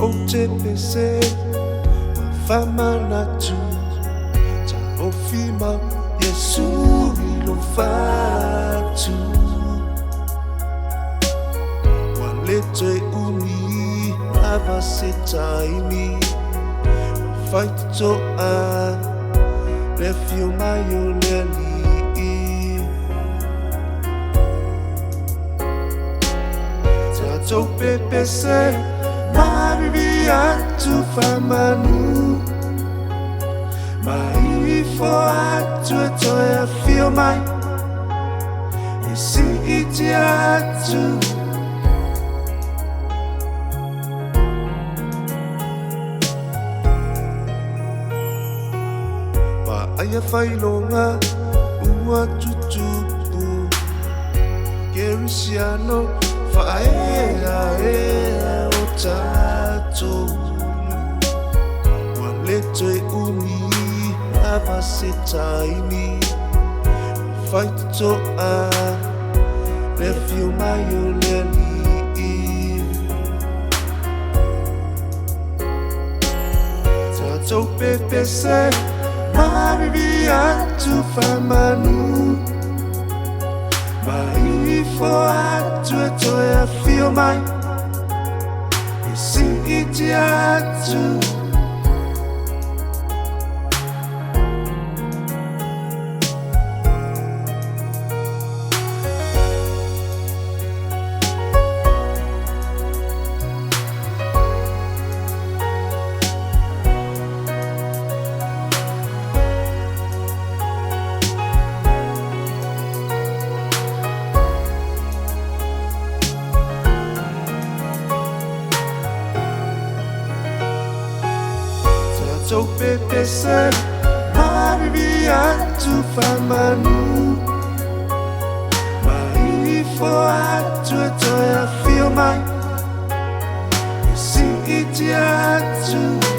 OTPC, fama na tu, cha ofima Yesu ilo fatu. Walete uni avasetaimi, fight to a refio mayoleli. Tato PPC. Maria tu famanu, mai for to I feel my, you see it too. Ba aya failonga ua tutupu, Gerisiano faera era. Tato walete uni avasetaimi, fight to a refio mayoleli. Tato PPC Maria tu famanu, mai for to I feel my. See it too. So PPC, Maria tu famanu, mai for to I feel my, you see it too.